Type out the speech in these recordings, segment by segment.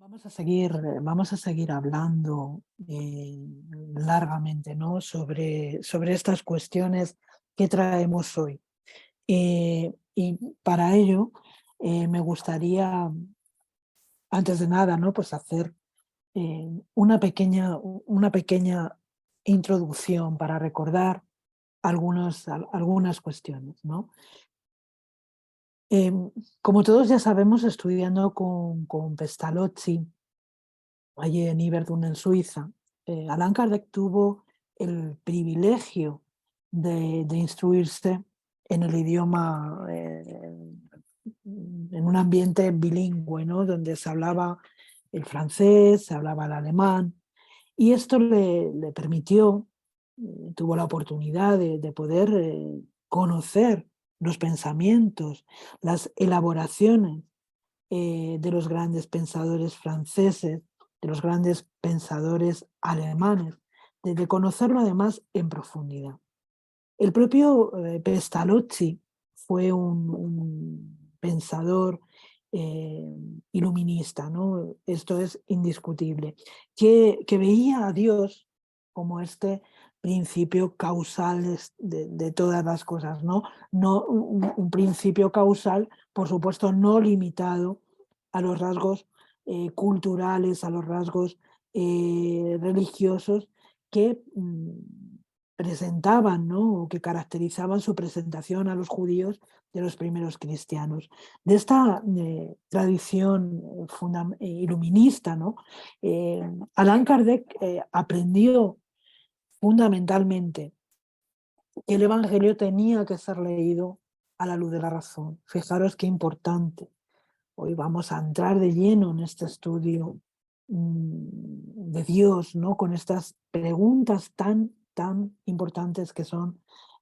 Vamos a seguir hablando largamente, ¿no? sobre estas cuestiones que traemos hoy. Y para ello me gustaría, antes de nada, ¿no? Pues hacer una pequeña introducción para recordar algunas cuestiones, ¿no? Em, Como todos ya sabemos, estudiando con Pestalozzi, allí en Yverdon, en Suiza, Allan Kardec tuvo el privilegio de instruirse en el idioma, en un ambiente bilingüe, ¿no? Donde se hablaba el francés, se hablaba el alemán, y esto le permitió, tuvo la oportunidad de poder conocer los pensamientos, las elaboraciones de los grandes pensadores franceses, de los grandes pensadores alemanes, de conocerlo además en profundidad. El propio Pestalozzi fue un pensador eh, iluminista, ¿no? Esto es indiscutible, que veía a Dios como este principio causal de todas las cosas, ¿no? No un principio causal, por supuesto, no limitado a los rasgos culturales, a los rasgos religiosos que presentaban, ¿no? O que caracterizaban su presentación a los judíos de los primeros cristianos. De esta tradición iluminista, ¿no? Allan Kardec aprendió fundamentalmente que el Evangelio tenía que ser leído a la luz de la razón. Fijaros qué importante. Hoy vamos a entrar de lleno en este estudio de Dios, ¿no? Con estas preguntas tan importantes que son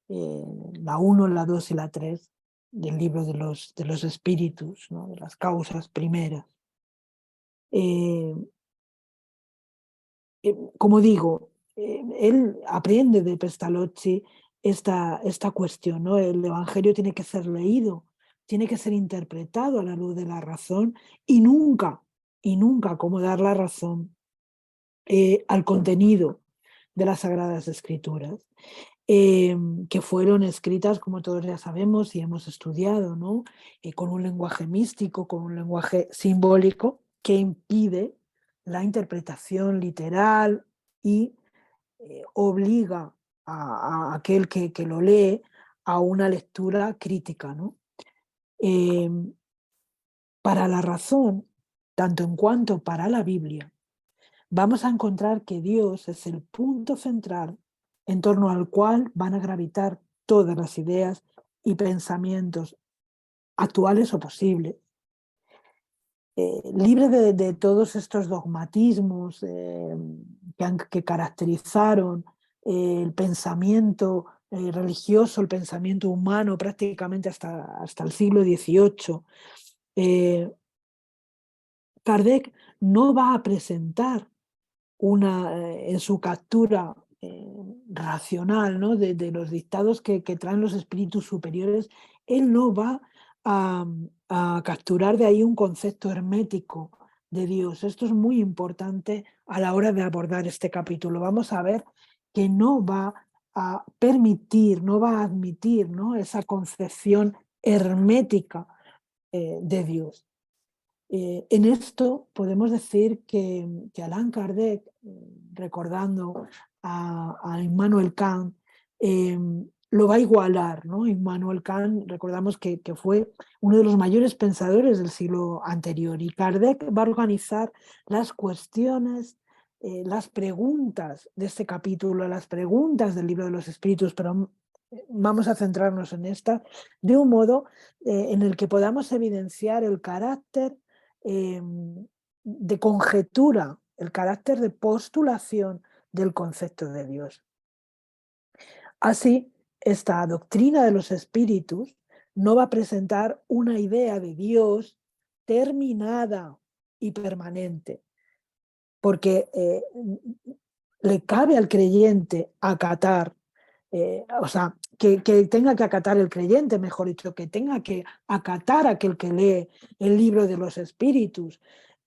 eh, la 1, la 2 y la 3 del libro de los espíritus, ¿no? De las causas primeras. Eh, Como digo, él aprende de Pestalozzi esta cuestión, ¿no? El Evangelio tiene que ser leído, tiene que ser interpretado a la luz de la razón y nunca como dar la razón al contenido de las Sagradas Escrituras, que fueron escritas, como todos ya sabemos y hemos estudiado, ¿no? Con un lenguaje místico, con un lenguaje simbólico que impide la interpretación literal y obliga a aquel que lo lee a una lectura crítica, ¿no? Em, para la razón, tanto en cuanto para la Biblia, vamos a encontrar que Dios es el punto central en torno al cual van a gravitar todas las ideas y pensamientos actuales o posibles, libre de todos estos dogmatismos que caracterizaron el pensamiento religioso, el pensamiento humano prácticamente hasta el siglo XVIII. Eh, Kardec no va a presentar en su captura racional, ¿no? de los dictados que traen los espíritus superiores, él no va a capturar de ahí un concepto hermético de Dios. Esto es muy importante a la hora de abordar este capítulo. Vamos a ver que no va a permitir, no va a admitir, ¿no? esa concepción hermética de Dios. En esto podemos decir que Allan Kardec, recordando a Immanuel Kant, lo va a igualar, ¿no? Immanuel Kant, recordamos que fue uno de los mayores pensadores del siglo anterior, y Kardec va a organizar las cuestiones, las preguntas de este capítulo, las preguntas del libro de los espíritus, pero vamos a centrarnos en esta, de un modo en el que podamos evidenciar el carácter eh, de conjetura, el carácter de postulación del concepto de Dios. Así, esta doctrina de los espíritus no va a presentar una idea de Dios terminada y permanente, porque le cabe al creyente acatar, o sea, que tenga que acatar el creyente, mejor dicho, que tenga que acatar aquel que lee el libro de los espíritus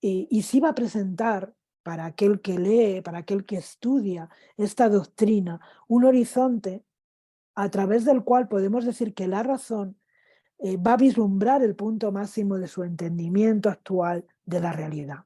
y sí va a presentar para aquel que lee, para aquel que estudia esta doctrina, un horizonte a través del cual podemos decir que la razón va a vislumbrar el punto máximo de su entendimiento actual de la realidad.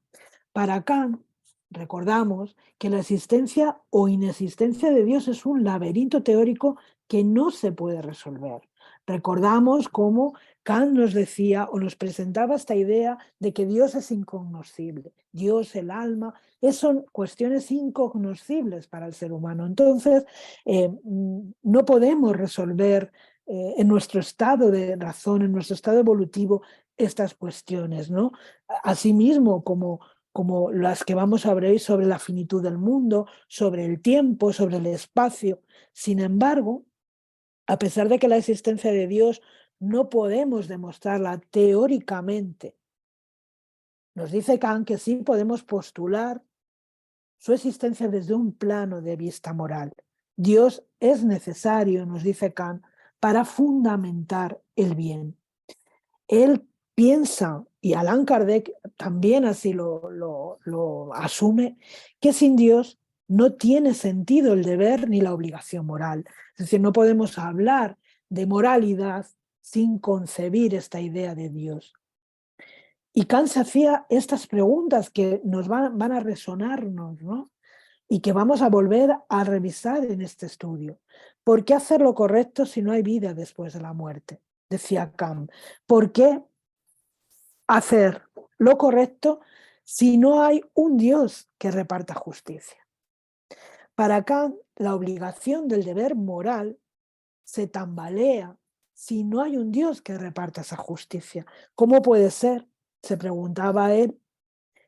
Para Kant, recordamos que la existencia o inexistencia de Dios es un laberinto teórico que no se puede resolver. Recordamos cómo Kant nos decía o nos presentaba esta idea de que Dios es incognoscible. Dios, el alma, son cuestiones incognoscibles para el ser humano. Entonces, no podemos resolver en nuestro estado de razón, en nuestro estado evolutivo, estas cuestiones, ¿no? Asimismo, como las que vamos a ver sobre la finitud del mundo, sobre el tiempo, sobre el espacio. Sin embargo, a pesar de que la existencia de Dios no podemos demostrarla teóricamente, nos dice Kant que sí podemos postular su existencia desde un plano de vista moral. Dios es necesario, nos dice Kant, para fundamentar el bien. Él piensa, y Allan Kardec también así lo asume, que sin Dios no tiene sentido el deber ni la obligación moral. Es decir, no podemos hablar de moralidad sin concebir esta idea de Dios. Y Kant se hacía estas preguntas que nos van a resonarnos, ¿no? Y que vamos a volver a revisar en este estudio. ¿Por qué hacer lo correcto si no hay vida después de la muerte? Decía Kant. ¿Por qué hacer lo correcto si no hay un Dios que reparta justicia? Para Kant, la obligación del deber moral se tambalea si no hay un Dios que reparta esa justicia. ¿Cómo puede ser, se preguntaba él,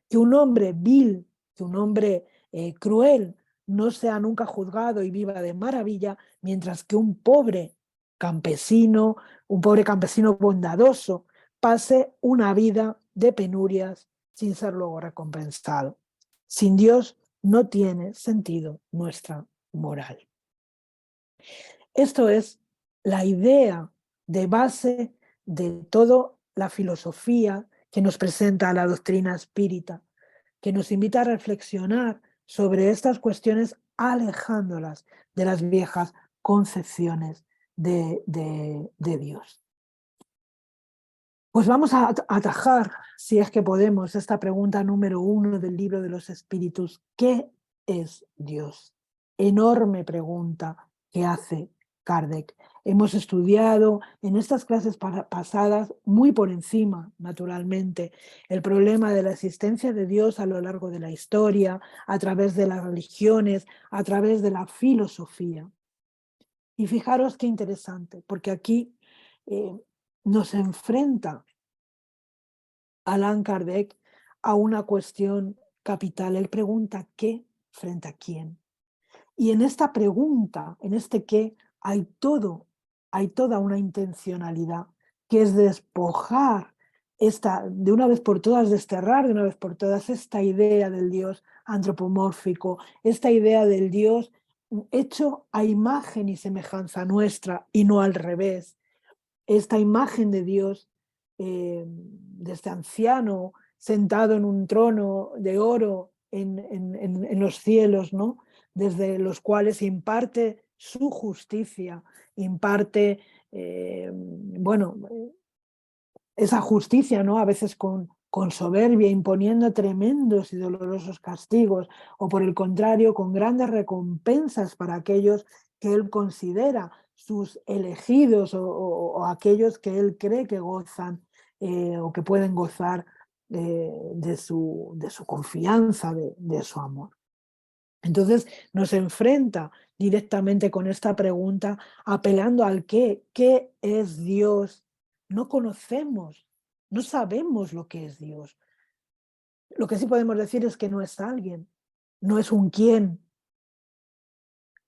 que un hombre vil, que un hombre cruel, no sea nunca juzgado y viva de maravilla, mientras que un pobre campesino bondadoso, pase una vida de penurias sin ser luego recompensado? Sin Dios no tiene sentido nuestra moral. Esto es la idea de base de toda la filosofía que nos presenta la doctrina espírita, que nos invita a reflexionar sobre estas cuestiones alejándolas de las viejas concepciones de Dios. Pues vamos a atajar, si es que podemos, esta pregunta número 1 del Libro de los Espíritus. ¿Qué es Dios? Enorme pregunta que hace Kardec. Hemos estudiado en estas clases pasadas, muy por encima, naturalmente, el problema de la existencia de Dios a lo largo de la historia, a través de las religiones, a través de la filosofía. Y fijaros qué interesante, porque aquí nos enfrenta Allan Kardec a una cuestión capital. Él pregunta ¿qué frente a quién? Y en esta pregunta, en este qué, hay toda una intencionalidad, que es despojar de una vez por todas, desterrar de una vez por todas esta idea del Dios antropomórfico, esta idea del Dios hecho a imagen y semejanza nuestra y no al revés. Esta imagen de Dios, de este anciano sentado en un trono de oro en los cielos, ¿no? Desde los cuales imparte su justicia, imparte, esa justicia, ¿no? A veces con soberbia, imponiendo tremendos y dolorosos castigos, o por el contrario, con grandes recompensas para aquellos que él considera sus elegidos o aquellos que él cree que gozan o que pueden gozar de su confianza, de su amor. Entonces nos enfrenta directamente con esta pregunta, apelando al qué es Dios. No conocemos, no sabemos lo que es Dios. Lo que sí podemos decir es que no es alguien, no es un quién.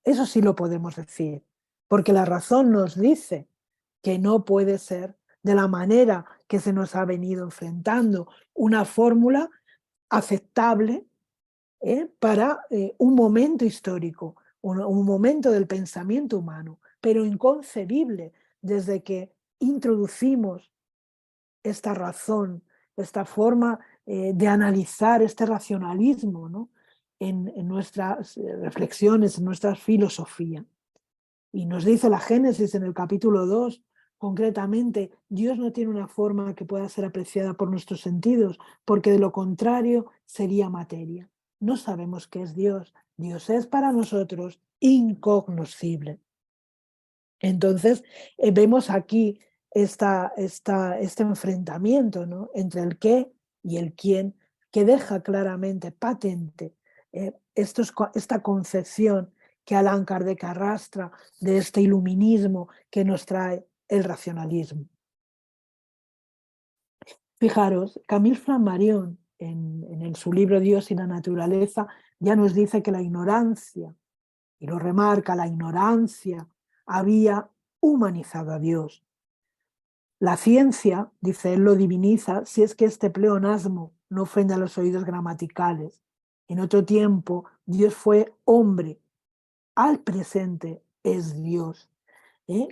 Eso sí lo podemos decir, porque la razón nos dice que no puede ser de la manera que se nos ha venido enfrentando, una fórmula aceptable para un momento histórico, un momento del pensamiento humano, pero inconcebible desde que introducimos esta razón, esta forma de analizar este racionalismo, ¿no? en nuestras reflexiones, en nuestra filosofía. Y nos dice la Génesis en el capítulo 2, concretamente, Dios no tiene una forma que pueda ser apreciada por nuestros sentidos, porque de lo contrario sería materia. No sabemos qué es Dios. Dios es para nosotros incognoscible. Entonces, vemos aquí este enfrentamiento, ¿no? Entre el qué y el quién, que deja claramente, patente, esta concepción que Allan Kardec arrastra de este iluminismo que nos trae el racionalismo. Fijaros, Camille Flammarion, en su libro Dios y la naturaleza, ya nos dice que la ignorancia, y lo remarca, la ignorancia había humanizado a Dios. La ciencia, dice él, lo diviniza si es que este pleonasmo no ofende a los oídos gramaticales. En otro tiempo, Dios fue hombre, al presente es Dios.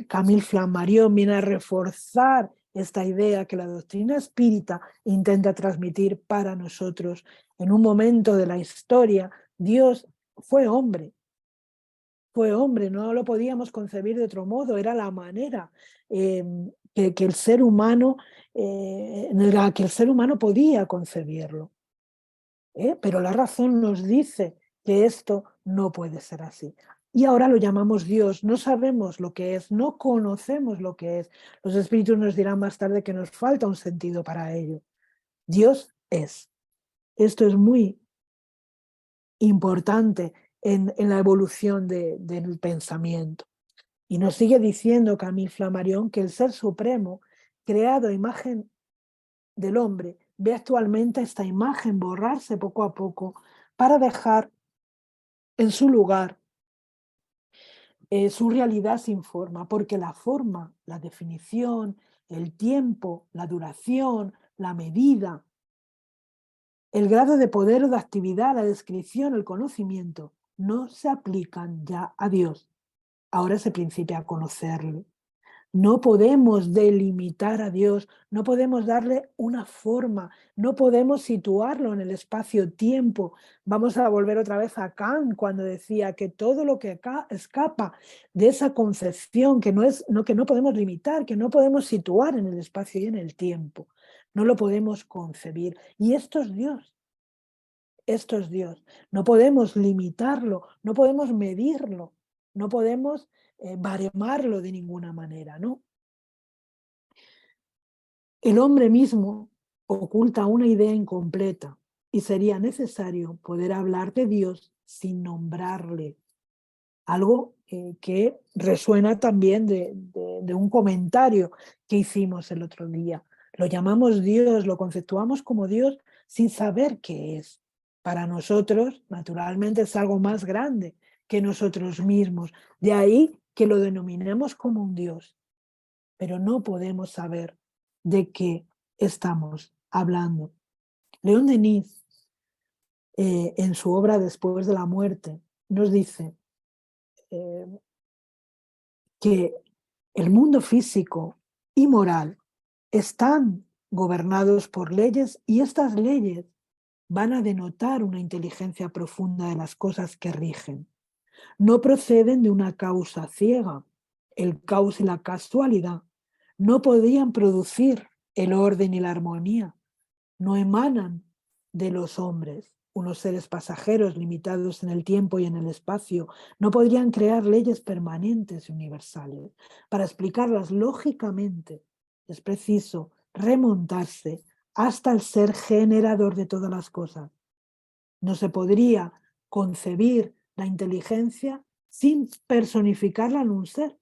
Camille Flammarion viene a reforzar esta idea que la doctrina espírita intenta transmitir para nosotros. En un momento de la historia, Dios fue hombre, no lo podíamos concebir de otro modo, era la manera que el ser humano, en la que el ser humano podía concebirlo. Pero la razón nos dice que esto no puede ser así. Y ahora lo llamamos Dios, no sabemos lo que es, no conocemos lo que es. Los espíritus nos dirán más tarde que nos falta un sentido para ello. Dios es. Esto es muy importante en la evolución del pensamiento. Y nos sigue diciendo Camille Flammarion que el Ser Supremo, creado a imagen del hombre, ve actualmente esta imagen borrarse poco a poco para dejar en su lugar su realidad sin forma, porque la forma, la definición, el tiempo, la duración, la medida, el grado de poder o de actividad, la descripción, el conocimiento, no se aplican ya a Dios. Ahora se principia a conocerle. No podemos delimitar a Dios, no podemos darle una forma, no podemos situarlo en el espacio-tiempo. Vamos a volver otra vez a Kant cuando decía que todo lo que acá escapa de esa concepción que no podemos limitar, que no podemos situar en el espacio y en el tiempo, no lo podemos concebir. Y esto es Dios. Esto es Dios. No podemos limitarlo, no podemos medirlo, no podemos baremarlo de ninguna manera, ¿no? El hombre mismo oculta una idea incompleta y sería necesario poder hablar de Dios sin nombrarle. Algo que resuena también de un comentario que hicimos el otro día. Lo llamamos Dios, lo conceptuamos como Dios sin saber qué es. Para nosotros, naturalmente, es algo más grande que nosotros mismos. De ahí que lo denominemos como un Dios. Pero no podemos saber de qué estamos hablando. León Denis, en su obra Después de la muerte, nos dice que el mundo físico y moral están gobernados por leyes y estas leyes van a denotar una inteligencia profunda de las cosas que rigen. No proceden de una causa ciega. El caos y la casualidad no podían producir el orden y la armonía. No emanan de los hombres, unos seres pasajeros limitados en el tiempo y en el espacio. No podrían crear leyes permanentes y universales. Para explicarlas lógicamente es preciso remontarse hasta el ser generador de todas las cosas. No se podría concebir la inteligencia sin personificarla en un ser.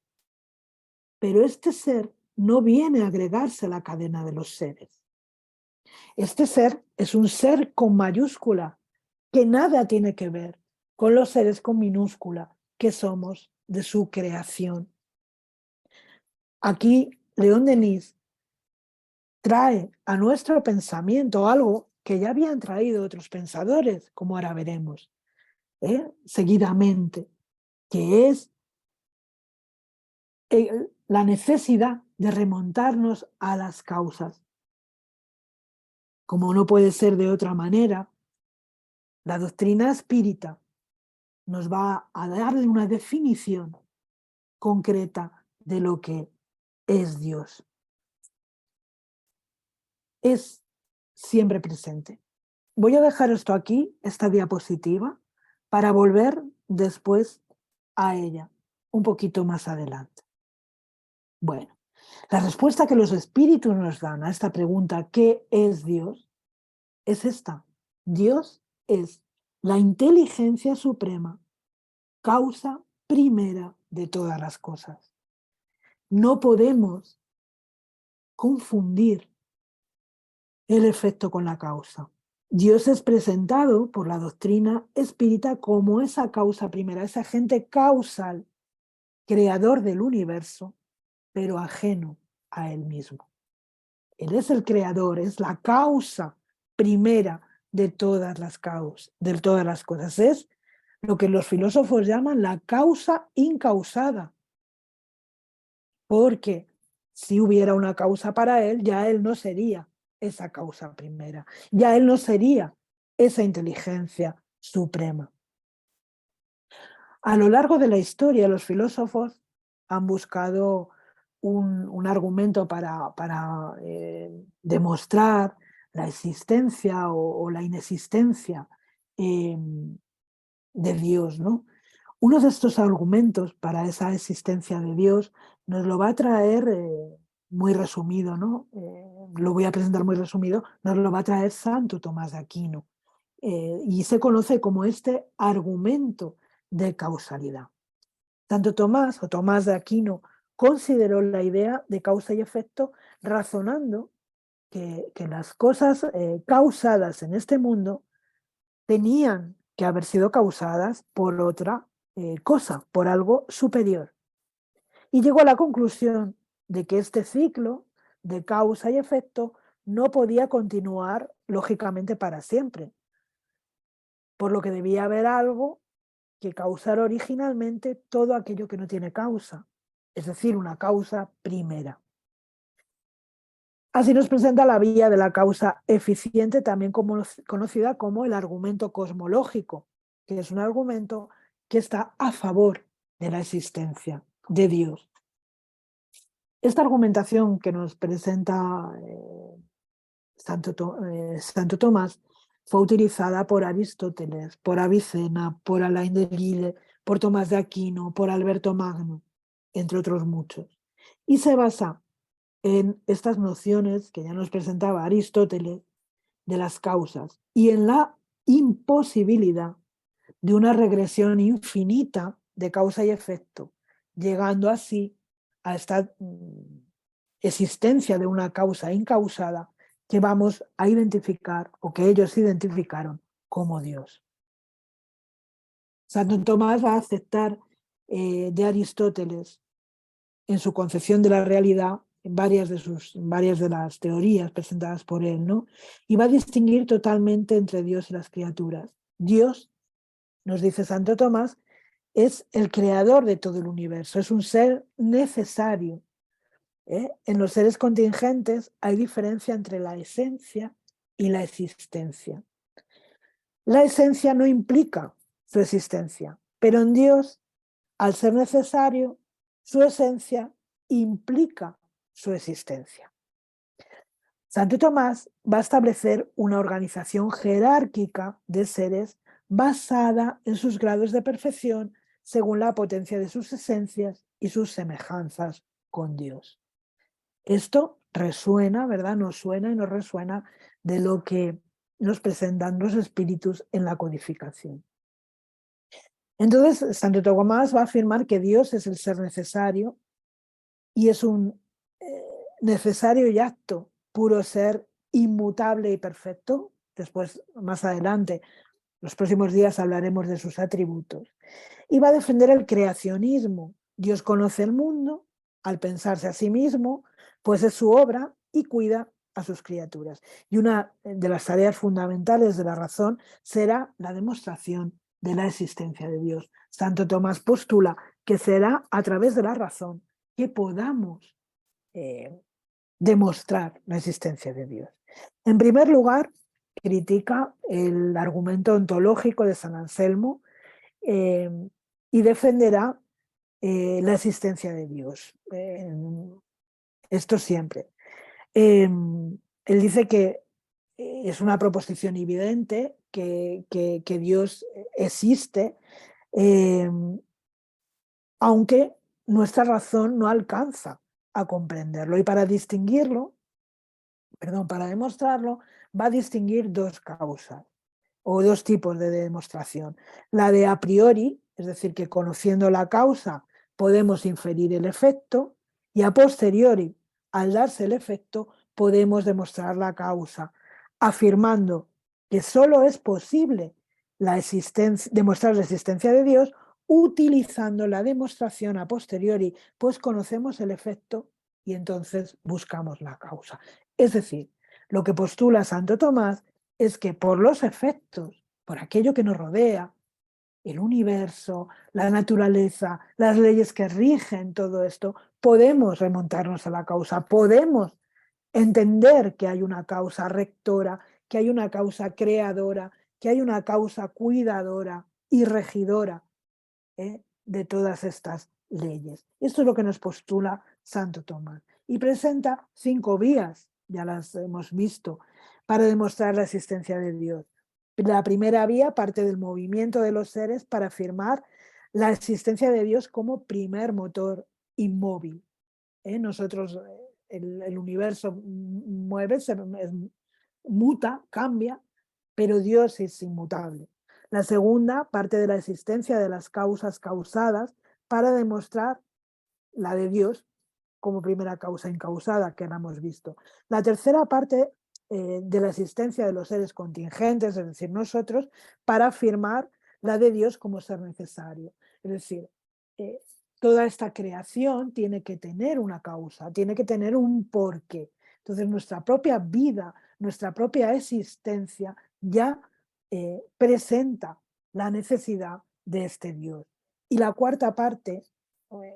Pero este ser no viene a agregarse a la cadena de los seres. Este ser es un ser con mayúscula, que nada tiene que ver con los seres con minúscula, que somos de su creación. Aquí León Denis trae a nuestro pensamiento algo que ya habían traído otros pensadores, como ahora veremos, seguidamente, que es la necesidad de remontarnos a las causas. como no puede ser de otra manera, la doctrina espírita nos va a darle una definición concreta de lo que es Dios. Es siempre presente. Voy a dejar esto aquí, esta diapositiva, para volver después a ella, un poquito más adelante. Bueno, la respuesta que los espíritus nos dan a esta pregunta, ¿qué es Dios?, es esta. Dios es la inteligencia suprema, causa primera de todas las cosas. No podemos confundir el efecto con la causa. Dios es presentado por la doctrina espírita como esa causa primera, ese agente causal, creador del universo, pero ajeno a él mismo. Él es el creador, es la causa primera de todas las cosas. Es lo que los filósofos llaman la causa incausada. Porque si hubiera una causa para él, ya él no sería esa causa primera. Ya él no sería esa inteligencia suprema. A lo largo de la historia, los filósofos han buscado un argumento para demostrar la existencia o la inexistencia de Dios, ¿no? Uno de estos argumentos para esa existencia de Dios nos lo va a traer muy resumido, ¿no? Lo voy a presentar muy resumido, nos lo va a traer Santo Tomás de Aquino. Y se conoce como este argumento de causalidad. Santo Tomás, o Tomás de Aquino, consideró la idea de causa y efecto razonando que las cosas causadas en este mundo tenían que haber sido causadas por otra cosa, por algo superior. Y llegó a la conclusión de que este ciclo de causa y efecto no podía continuar lógicamente para siempre, por lo que debía haber algo que causara originalmente todo aquello que no tiene causa, es decir, una causa primera. Así nos presenta la vía de la causa eficiente, también conocida como el argumento cosmológico, que es un argumento que está a favor de la existencia de Dios. Esta argumentación que nos presenta Santo Tomás fue utilizada por Aristóteles, por Avicena, por Alain de Lille, por Tomás de Aquino, por Alberto Magno, entre otros muchos. Y se basa en estas nociones que ya nos presentaba Aristóteles de las causas y en la imposibilidad de una regresión infinita de causa y efecto, llegando así a esta existencia de una causa incausada que vamos a identificar o que ellos identificaron como Dios. Santo Tomás va a aceptar de Aristóteles en su concepción de la realidad en varias de las teorías presentadas por él, ¿no? Y va a distinguir totalmente entre Dios y las criaturas. Dios, nos dice Santo Tomás, es el creador de todo el universo, es un ser necesario. En los seres contingentes hay diferencia entre la esencia y la existencia. La esencia no implica su existencia, pero en Dios, al ser necesario, su esencia implica su existencia. Santo Tomás va a establecer una organización jerárquica de seres basada en sus grados de perfección según la potencia de sus esencias y sus semejanzas con Dios. Esto resuena, ¿verdad? Nos suena y nos resuena de lo que nos presentan los espíritus en la codificación. Entonces, Santo Tomás va a afirmar que Dios es el ser necesario y es un necesario y apto, puro ser inmutable y perfecto. Después, más adelante, los próximos días hablaremos de sus atributos. Y va a defender el creacionismo. Dios conoce el mundo al pensarse a sí mismo, pues es su obra y cuida a sus criaturas. Y una de las tareas fundamentales de la razón será la demostración de la existencia de Dios. Santo Tomás postula que será a través de la razón que podamos demostrar la existencia de Dios. En primer lugar, critica el argumento ontológico de San Anselmo eh, y defenderá la existencia de Dios. Esto siempre. Él dice que es una proposición evidente, que Dios existe, eh, aunque nuestra razón no alcanza a comprenderlo. Y para distinguirlo, perdón, para demostrarlo, va a distinguir dos causas o dos tipos de demostración. La de a priori, es decir, que conociendo la causa podemos inferir el efecto, y a posteriori, al darse el efecto, podemos demostrar la causa, afirmando que solo es posible demostrar la existencia de Dios utilizando la demostración a posteriori, pues conocemos el efecto y entonces buscamos la causa. Es decir, lo que postula Santo Tomás es que por los efectos, por aquello que nos rodea, el universo, la naturaleza, las leyes que rigen todo esto, podemos remontarnos a la causa, podemos entender que hay una causa rectora, que hay una causa creadora, que hay una causa cuidadora y regidora de todas estas leyes. Esto es lo que nos postula Santo Tomás. Y presenta 5 vías, ya las hemos visto, para demostrar la existencia de Dios. La primera vía parte del movimiento de los seres para afirmar la existencia de Dios como primer motor inmóvil. Nosotros, el universo mueve, muta, cambia, pero Dios es inmutable. La segunda parte de la existencia de las causas causadas para demostrar la de Dios como primera causa incausada, que la hemos visto. La tercera parte de la existencia de los seres contingentes, es decir, nosotros, para afirmar la de Dios como ser necesario. Es decir, eh, toda esta creación tiene que tener una causa, tiene que tener un porqué. Entonces, nuestra propia vida, nuestra propia existencia ya presenta la necesidad de este Dios. Y la cuarta parte,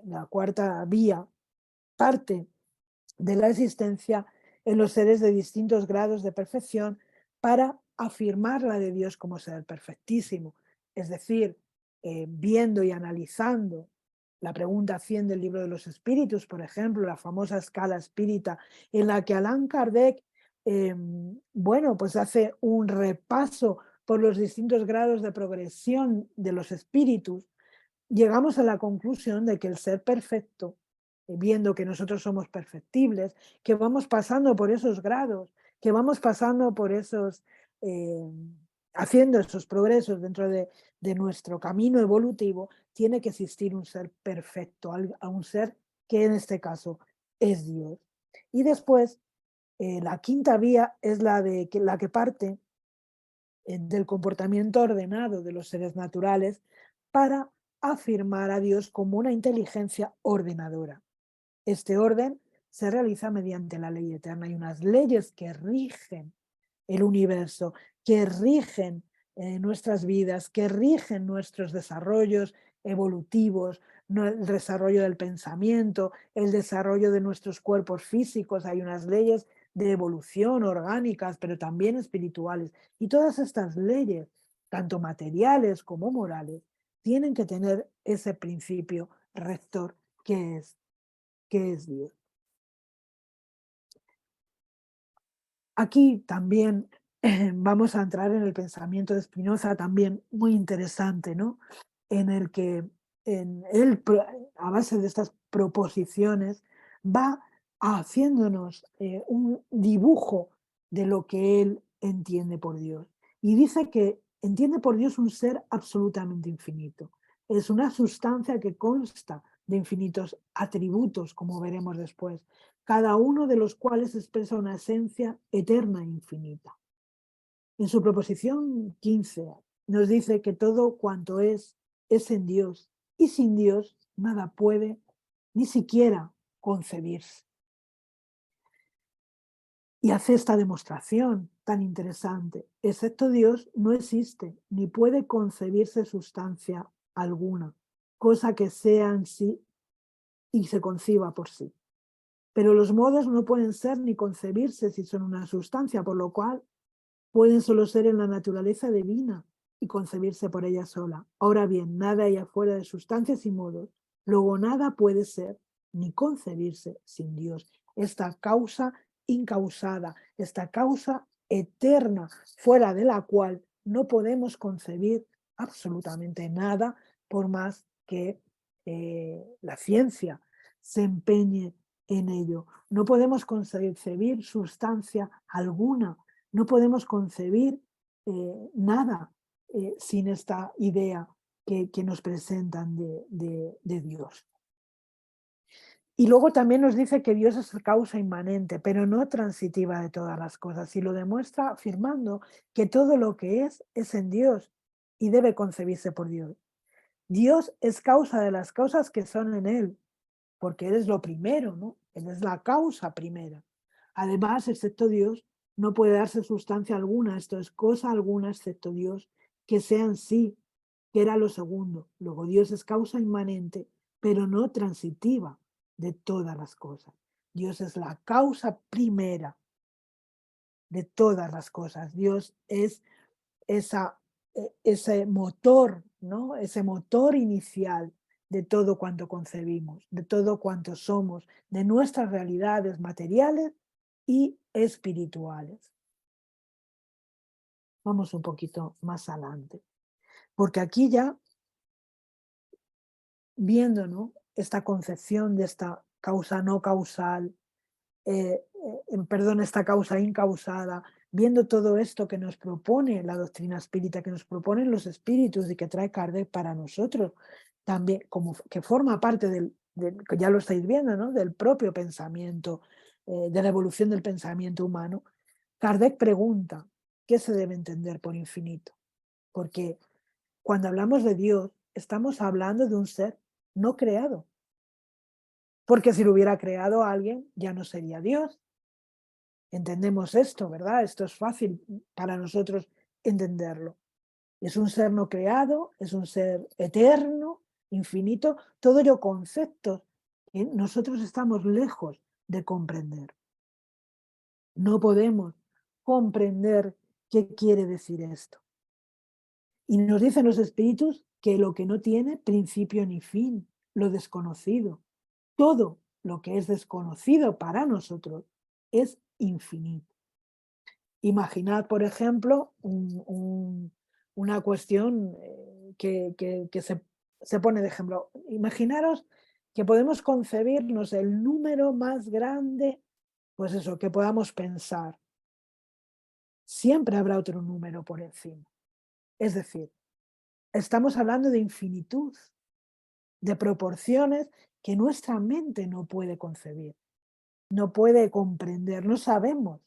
la cuarta vía, parte de la existencia en los seres de distintos grados de perfección para afirmar la de Dios como ser perfectísimo. Es decir, viendo y analizando la pregunta 100 del libro de los espíritus, por ejemplo, la famosa escala espírita, en la que Allan Kardec, bueno, pues hace un repaso por los distintos grados de progresión de los espíritus, llegamos a la conclusión de que el ser perfecto, viendo que nosotros somos perfectibles, que vamos pasando por esos grados, que vamos pasando por esos, eh, haciendo esos progresos dentro de nuestro camino evolutivo, tiene que existir un ser perfecto, a un ser que en este caso es Dios. Y después, la quinta vía es la que parte del comportamiento ordenado de los seres naturales para afirmar a Dios como una inteligencia ordenadora. Este orden se realiza mediante la ley eterna. Hay unas leyes que rigen el universo, que rigen nuestras vidas, que rigen nuestros desarrollos evolutivos, el desarrollo del pensamiento, el desarrollo de nuestros cuerpos físicos. Hay unas leyes de evolución orgánicas, pero también espirituales. Y todas estas leyes, tanto materiales como morales, tienen que tener ese principio rector que es Dios. Aquí también vamos a entrar en el pensamiento de Spinoza, también muy interesante, ¿no? En el que él, a base de estas proposiciones, va haciéndonos un dibujo de lo que él entiende por Dios. Y dice que entiende por Dios un ser absolutamente infinito. Es una sustancia que consta de infinitos atributos, como veremos después, cada uno de los cuales expresa una esencia eterna e infinita. En su proposición 15 nos dice que todo cuanto es en Dios, y sin Dios nada puede ni siquiera concebirse. Y hace esta demostración tan interesante. Excepto Dios no existe, ni puede concebirse sustancia alguna, cosa que sea en sí y se conciba por sí. pero los modos no pueden ser ni concebirse si son una sustancia, por lo cual pueden solo ser en la naturaleza divina y concebirse por ella sola. Ahora bien, nada hay afuera de sustancias y modos, luego nada puede ser ni concebirse sin Dios. Esta causa incausada, esta causa eterna, fuera de la cual no podemos concebir absolutamente nada, por más que la ciencia se empeñe en ello. No podemos concebir sustancia alguna, no podemos concebir nada sin esta idea que nos presentan de Dios. Y luego también nos dice que Dios es causa inmanente, pero no transitiva de todas las cosas, y lo demuestra afirmando que todo lo que es en Dios y debe concebirse por Dios. Dios es causa de las causas que son en Él, porque Él es lo primero, ¿no? Él es la causa primera. Además, excepto Dios, no puede darse sustancia alguna, esto es cosa alguna, excepto Dios, que sea en sí, que era lo segundo. Luego, Dios es causa inmanente, pero no transitiva de todas las cosas. Dios es la causa primera de todas las cosas. Dios es ese motor, ¿no? Ese motor inicial de todo cuanto concebimos, de todo cuanto somos, de nuestras realidades materiales y espirituales. Vamos un poquito más adelante, porque aquí ya, viendo, ¿no?, esta concepción de esta causa no causal, perdón, esta causa incausada, viendo todo esto que nos propone la doctrina espírita, que nos proponen los espíritus y que trae Kardec para nosotros, también como que forma parte que ya lo estáis viendo, ¿no?, del propio pensamiento, de la evolución del pensamiento humano. Kardec pregunta, ¿qué se debe entender por infinito? Porque cuando hablamos de Dios, estamos hablando de un ser no creado, porque si lo hubiera creado alguien, ya no sería Dios. Entendemos esto, ¿verdad? Esto es fácil para nosotros entenderlo. Es un ser no creado, es un ser eterno, infinito, todo ello conceptos que nosotros estamos lejos de comprender. No podemos comprender qué quiere decir esto. Y nos dicen los espíritus que lo que no tiene principio ni fin, lo desconocido, todo lo que es desconocido para nosotros es infinito. Imaginad, por ejemplo, una cuestión que se pone de ejemplo. Imaginaros que podemos concebirnos el número más grande, pues eso, que podamos pensar. Siempre habrá otro número por encima. Es decir, estamos hablando de infinitud, de proporciones que nuestra mente no puede concebir, no puede comprender, no sabemos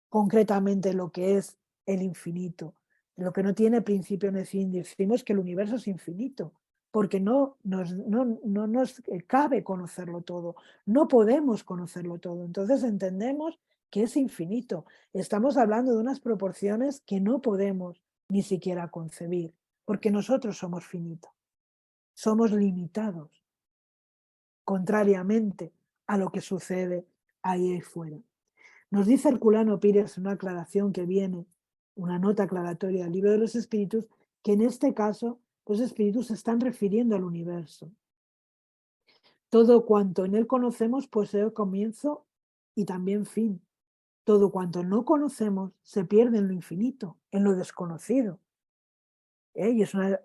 concretamente lo que es el infinito, lo que no tiene principio ni fin. Decimos que el universo es infinito, porque no nos cabe conocerlo todo, no podemos conocerlo todo. Entonces entendemos que es infinito. Estamos hablando de unas proporciones que no podemos ni siquiera concebir, porque nosotros somos finitos, somos limitados, contrariamente a lo que sucede ahí fuera. Nos dice Herculano Pires en una aclaración que viene, una nota aclaratoria del Libro de los Espíritus, que en este caso los espíritus se están refiriendo al universo. Todo cuanto en él conocemos posee comienzo y también fin. Todo cuanto no conocemos se pierde en lo infinito, en lo desconocido. Y es una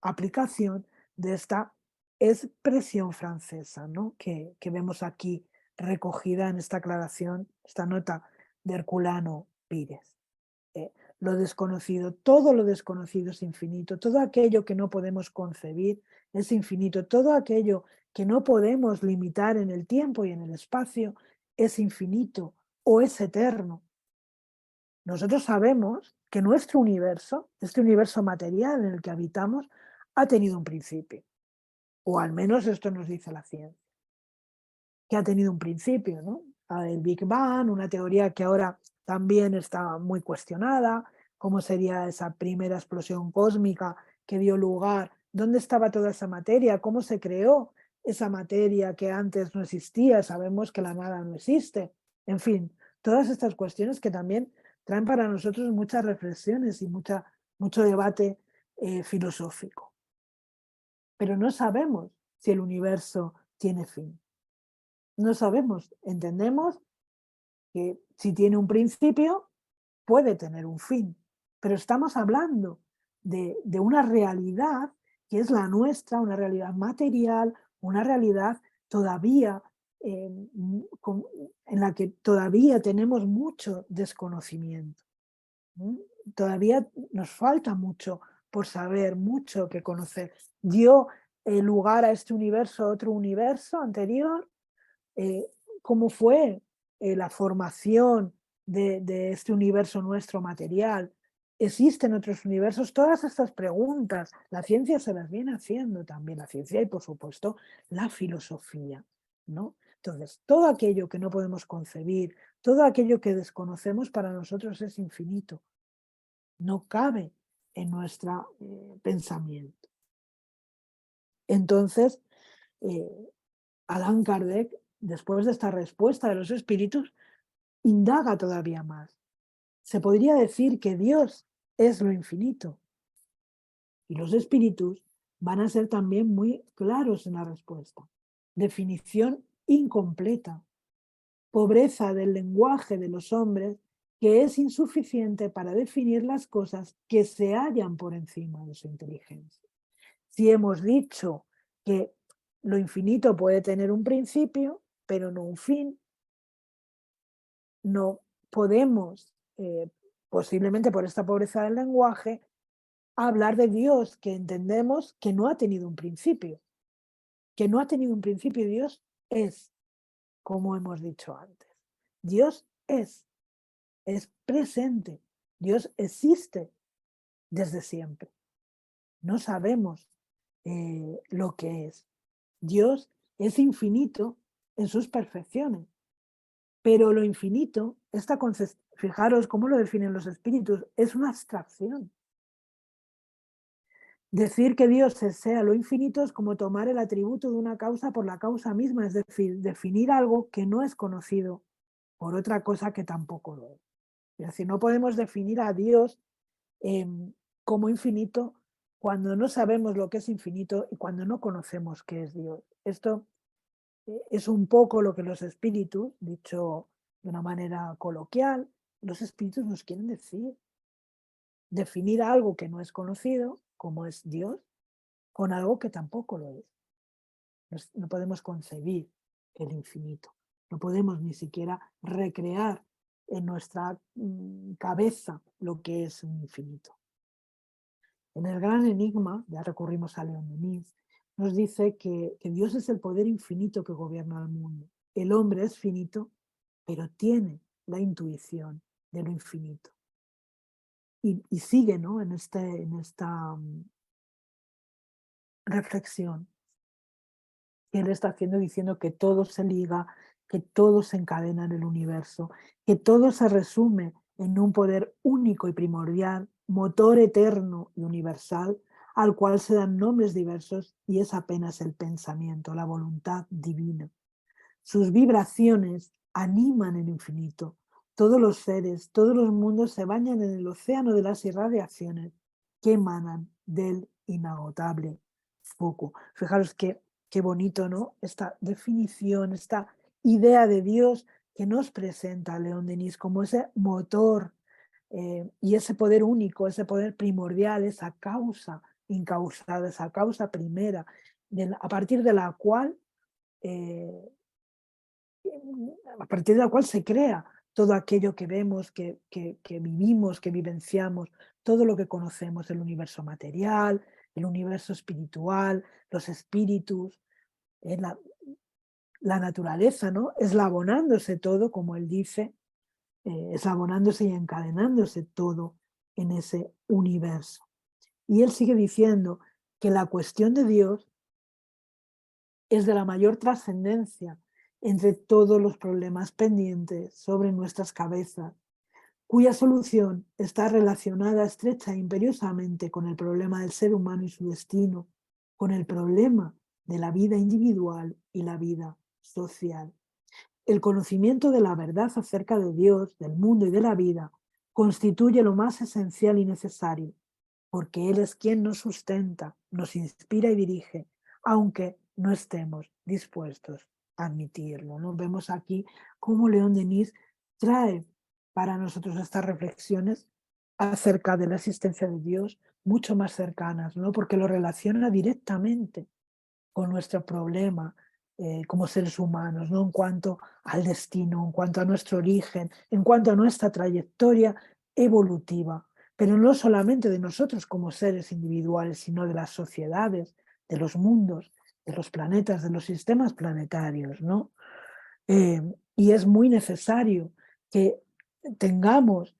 aplicación de esta expresión francesa, ¿no?, que vemos aquí recogida en esta aclaración, esta nota de Herculano Pires. Lo desconocido, todo lo desconocido es infinito, todo aquello que no podemos concebir es infinito, todo aquello que no podemos limitar en el tiempo y en el espacio es infinito o es eterno. Nosotros sabemos que nuestro universo, este universo material en el que habitamos, ha tenido un principio, o al menos esto nos dice la ciencia, que ha tenido un principio, ¿no? El Big Bang, una teoría que ahora también está muy cuestionada, cómo sería esa primera explosión cósmica que dio lugar, dónde estaba toda esa materia, cómo se creó esa materia que antes no existía, sabemos que la nada no existe. En fin, todas estas cuestiones que también traen para nosotros muchas reflexiones y mucho debate filosófico. Pero no sabemos si el universo tiene fin. No sabemos, entendemos que si tiene un principio, puede tener un fin, pero estamos hablando de una realidad que es la nuestra, una realidad material, una realidad todavía eh, en la que todavía tenemos mucho desconocimiento. ¿Mm? Todavía nos falta mucho por saber, mucho que conocer. Dio lugar a este universo, a otro universo anterior, eh, cómo fue la formación de este universo nuestro material. ¿Existen otros universos? Todas estas preguntas, la ciencia se las viene haciendo también, la ciencia y por supuesto la filosofía, ¿no? Entonces, todo aquello que no podemos concebir, todo aquello que desconocemos para nosotros es infinito, no cabe en nuestro pensamiento. Entonces, eh, Allan Kardec, después de esta respuesta de los espíritus, indaga todavía más. Se podría decir que Dios es lo infinito. Y los espíritus van a ser también muy claros en la respuesta. Definición incompleta. Pobreza del lenguaje de los hombres que es insuficiente para definir las cosas que se hallan por encima de su inteligencia. Si hemos dicho que lo infinito puede tener un principio, pero no un fin, no podemos, posiblemente por esta pobreza del lenguaje, hablar de Dios que entendemos que no ha tenido un principio. Que no ha tenido un principio. Dios es, como hemos dicho antes. Dios es presente. Dios existe desde siempre. No sabemos lo que es. Dios es infinito en sus perfecciones. Pero lo infinito, fijaros cómo lo definen los espíritus, es una abstracción. Decir que Dios sea lo infinito es como tomar el atributo de una causa por la causa misma, es decir, definir algo que no es conocido por otra cosa que tampoco lo es. Es decir, no podemos definir a Dios como infinito cuando no sabemos lo que es infinito y cuando no conocemos qué es Dios. Esto es un poco lo que los espíritus, dicho de una manera coloquial, los espíritus nos quieren decir. Definir algo que no es conocido, como es Dios, con algo que tampoco lo es. No podemos concebir el infinito. No podemos ni siquiera recrear en nuestra cabeza lo que es un infinito. En el gran enigma, ya recurrimos a León Denis, nos dice que Dios es el poder infinito que gobierna el mundo. El hombre es finito, pero tiene la intuición de lo infinito. Y sigue, ¿no? en esta reflexión que él está haciendo, diciendo que todo se liga, que todo se encadena en el universo, que todo se resume en un poder único y primordial, motor eterno y universal, al cual se dan nombres diversos y es apenas el pensamiento, la voluntad divina. Sus vibraciones animan el infinito. Todos los seres, todos los mundos se bañan en el océano de las irradiaciones que emanan del inagotable foco. Fijaros qué bonito, ¿no? Esta definición, esta idea de Dios que nos presenta León Denis como ese motor y ese poder único, ese poder primordial, esa causa incausada, esa causa primera, a partir de la cual eh, a partir de la cual se crea todo aquello que vemos, que vivimos, que vivenciamos, todo lo que conocemos, el universo material, el universo espiritual, los espíritus, la naturaleza, ¿no? Eslabonándose todo, como él dice, eslabonándose y encadenándose todo en ese universo. Y él sigue diciendo que la cuestión de Dios es de la mayor trascendencia entre todos los problemas pendientes sobre nuestras cabezas, cuya solución está relacionada estrecha e imperiosamente con el problema del ser humano y su destino, con el problema de la vida individual y la vida social. El conocimiento de la verdad acerca de Dios, del mundo y de la vida constituye lo más esencial y necesario, porque Él es quien nos sustenta, nos inspira y dirige, aunque no estemos dispuestos a admitirlo, ¿no? Vemos aquí cómo León Denis trae para nosotros estas reflexiones acerca de la existencia de Dios mucho más cercanas, ¿no? Porque lo relaciona directamente con nuestro problema como seres humanos, ¿no? En cuanto al destino, en cuanto a nuestro origen, en cuanto a nuestra trayectoria evolutiva, pero no solamente de nosotros como seres individuales, sino de las sociedades, de los mundos, de los planetas, de los sistemas planetarios, ¿no? Y es muy necesario que tengamos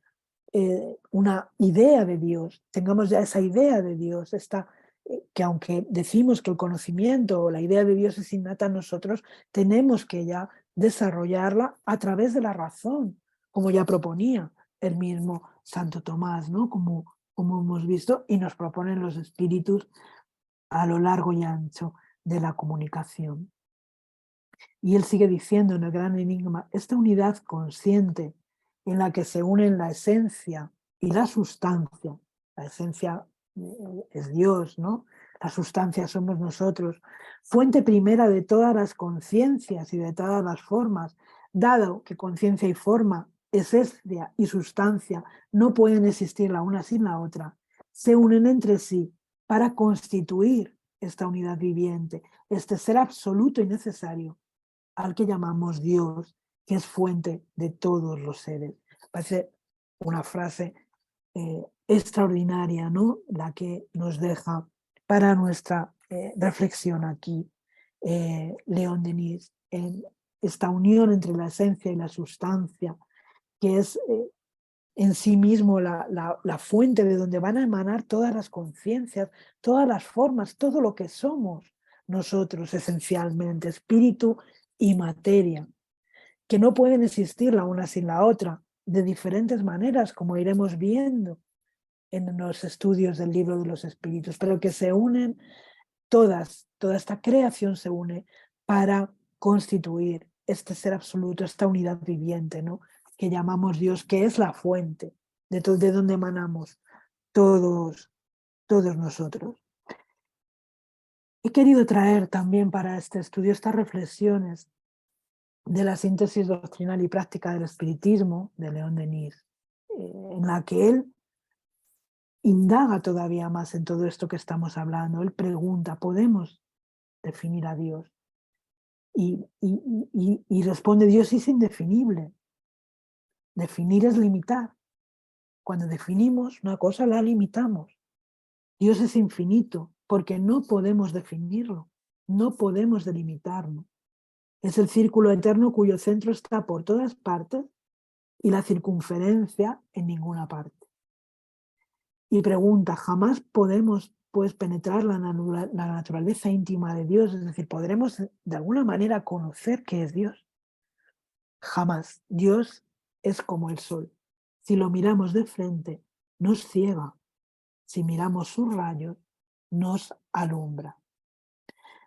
una idea de Dios, tengamos ya esa idea de Dios, que aunque decimos que el conocimiento o la idea de Dios es innata en nosotros, tenemos que ya desarrollarla a través de la razón, como ya proponía el mismo Santo Tomás, ¿no? Como hemos visto, y nos proponen los espíritus a lo largo y ancho de la comunicación. Y él sigue diciendo en el gran enigma, esta unidad consciente en la que se unen la esencia y la sustancia. La esencia es Dios, ¿no? La sustancia somos nosotros. Fuente primera de todas las conciencias y de todas las formas, dado que conciencia y forma, esencia y sustancia no pueden existir la una sin la otra, se unen entre sí para constituir esta unidad viviente, este ser absoluto y necesario al que llamamos Dios, que es fuente de todos los seres. Parece una frase extraordinaria, ¿no? La que nos deja para nuestra reflexión aquí León Denis, en esta unión entre la esencia y la sustancia, que es en sí mismo la fuente de donde van a emanar todas las conciencias, todas las formas, todo lo que somos nosotros esencialmente, espíritu y materia, que no pueden existir la una sin la otra, de diferentes maneras, como iremos viendo en los estudios del libro de los espíritus, pero que se unen toda esta creación se une para constituir este ser absoluto, esta unidad viviente, ¿no? Que llamamos Dios, que es la fuente de donde emanamos todos nosotros. He querido traer también para este estudio estas reflexiones de la síntesis doctrinal y práctica del espiritismo de León Denis, en la que él indaga todavía más en todo esto que estamos hablando. Él pregunta, ¿podemos definir a Dios? Y responde, Dios es indefinible. Definir es limitar. Cuando definimos una cosa, la limitamos. Dios es infinito, porque no podemos definirlo, no podemos delimitarlo. Es el círculo eterno cuyo centro está por todas partes y la circunferencia en ninguna parte. Y pregunta, jamás podemos pues penetrar la naturaleza íntima de Dios, es decir, ¿podremos de alguna manera conocer qué es Dios? Jamás. Dios es como el sol. Si lo miramos de frente, nos ciega. Si miramos sus rayos, nos alumbra.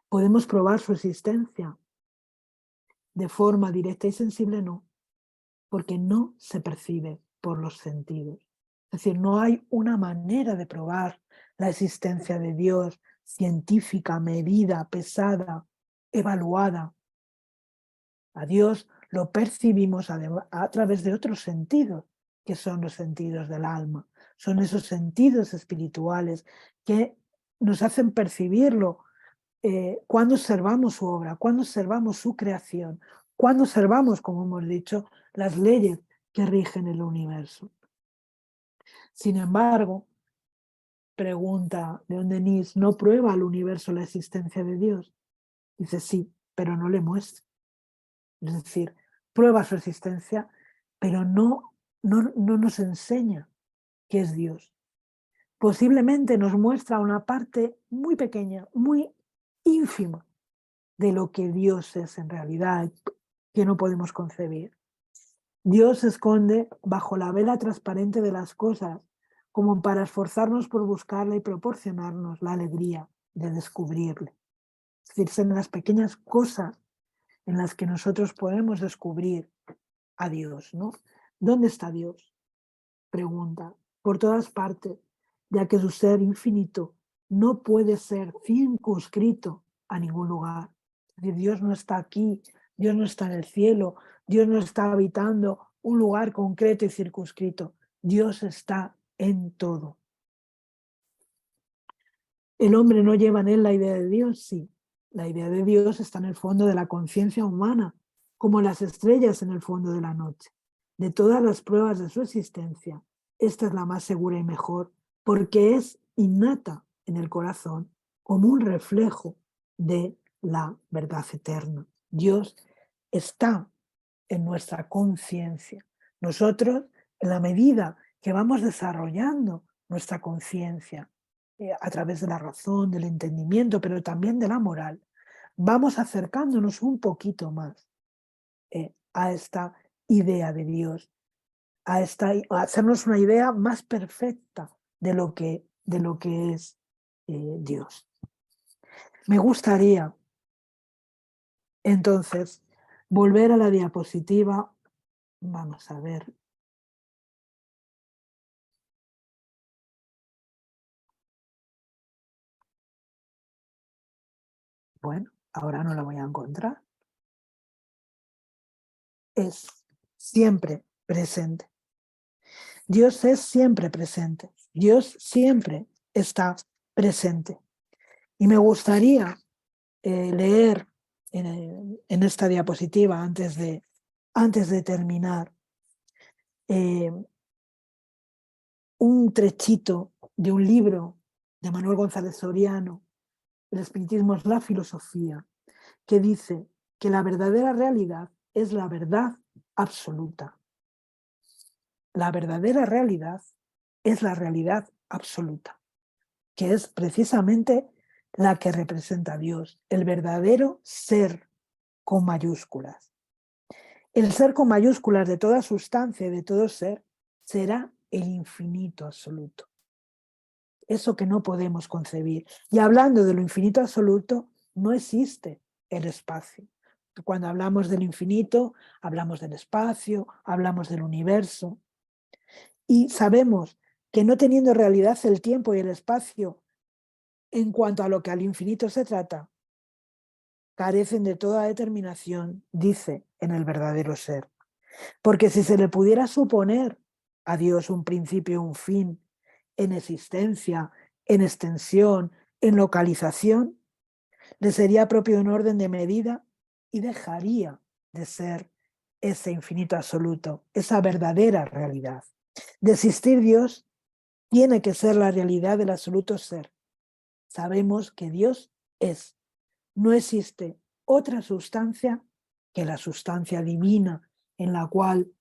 ¿Podemos probar su existencia? De forma directa y sensible, no, porque no se percibe por los sentidos. Es decir, no hay una manera de probar la existencia de Dios científica, medida, pesada, evaluada. A Dios lo percibimos a través de otros sentidos, que son los sentidos del alma. Son esos sentidos espirituales que nos hacen percibirlo cuando observamos su obra, cuando observamos su creación, cuando observamos, como hemos dicho, las leyes que rigen el universo. Sin embargo, pregunta León Denis, ¿no prueba al universo la existencia de Dios? Dice sí, pero no le muestra. Es decir, prueba su existencia, pero no nos enseña qué es Dios. Posiblemente nos muestra una parte muy pequeña, muy ínfima de lo que Dios es en realidad, que no podemos concebir. Dios se esconde bajo la vela transparente de las cosas, como para esforzarnos por buscarle y proporcionarnos la alegría de descubrirle. Es decir, son las pequeñas cosas en las que nosotros podemos descubrir a Dios, ¿no? ¿Dónde está Dios? Pregunta. Por todas partes, ya que su ser infinito no puede ser circunscrito a ningún lugar. Es decir, Dios no está aquí, Dios no está en el cielo, Dios no está habitando un lugar concreto y circunscrito. Dios está en todo. ¿El hombre no lleva en él la idea de Dios? Sí. La idea de Dios está en el fondo de la conciencia humana, como las estrellas en el fondo de la noche. De todas las pruebas de su existencia, esta es la más segura y mejor, porque es innata en el corazón como un reflejo de la verdad eterna. Dios está en nuestra conciencia. Nosotros, en la medida que vamos desarrollando nuestra conciencia, a través de la razón, del entendimiento, pero también de la moral, vamos acercándonos un poquito más a esta idea de Dios, a hacernos una idea más perfecta de lo que es Dios. Me gustaría, entonces, volver a la diapositiva. Vamos a ver. Bueno, ahora no la voy a encontrar. Es siempre presente. Dios es siempre presente. Dios siempre está presente. Y me gustaría leer en esta diapositiva, antes de terminar, un trechito de un libro de Manuel González Soriano, El espiritismo es la filosofía, que dice que la verdadera realidad es la verdad absoluta. La verdadera realidad es la realidad absoluta, que es precisamente la que representa a Dios, el verdadero ser con mayúsculas. El ser con mayúsculas de toda sustancia y de todo ser será el infinito absoluto. Eso que no podemos concebir. Y hablando de lo infinito absoluto, no existe el espacio. Cuando hablamos del infinito, hablamos del espacio, hablamos del universo. Y sabemos que no teniendo realidad el tiempo y el espacio en cuanto a lo que al infinito se trata, carecen de toda determinación, dice, en el verdadero ser. Porque si se le pudiera suponer a Dios un principio, un fin, en existencia, en extensión, en localización, le sería propio un orden de medida y dejaría de ser ese infinito absoluto, esa verdadera realidad. De existir Dios, tiene que ser la realidad del absoluto ser. Sabemos que Dios es. No existe otra sustancia que la sustancia divina en la cual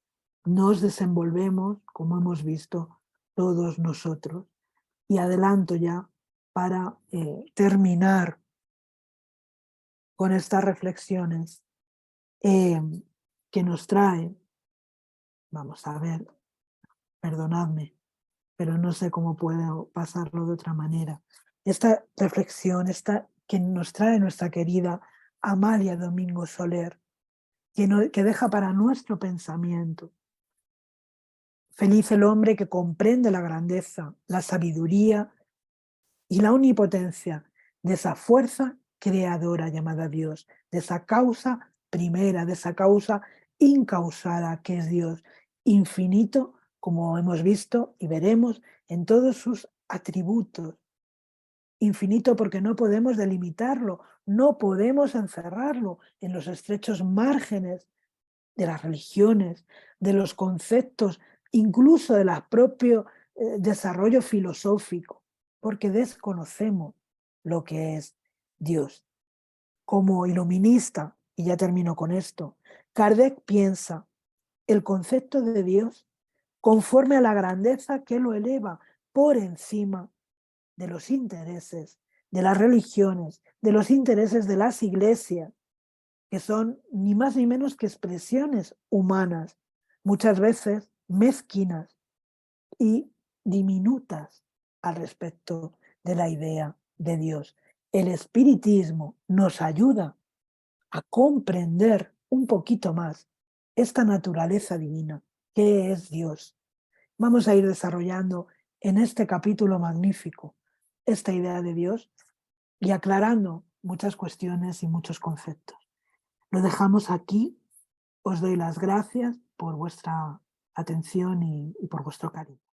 nos desenvolvemos, como hemos visto todos nosotros. Y adelanto ya para terminar con estas reflexiones que nos trae, vamos a ver, perdonadme, pero no sé cómo puedo pasarlo de otra manera. Esta reflexión, que nos trae nuestra querida Amalia Domingo Soler, que deja para nuestro pensamiento. Feliz el hombre que comprende la grandeza, la sabiduría y la omnipotencia de esa fuerza creadora llamada Dios, de esa causa primera, de esa causa incausada que es Dios, infinito, como hemos visto y veremos en todos sus atributos. Infinito porque no podemos delimitarlo, no podemos encerrarlo en los estrechos márgenes de las religiones, de los conceptos, incluso del propio desarrollo filosófico, porque desconocemos lo que es Dios. Como iluminista, y ya termino con esto, Kardec piensa el concepto de Dios conforme a la grandeza que lo eleva por encima de los intereses de las religiones, de los intereses de las iglesias, que son ni más ni menos que expresiones humanas, muchas veces mezquinas y diminutas al respecto de la idea de Dios. el espiritismo nos ayuda a comprender un poquito más esta naturaleza divina, que es Dios. Vamos a ir desarrollando en este capítulo magnífico esta idea de Dios y aclarando muchas cuestiones y muchos conceptos. Lo dejamos aquí. Os doy las gracias por vuestra atención y por vuestro cariño.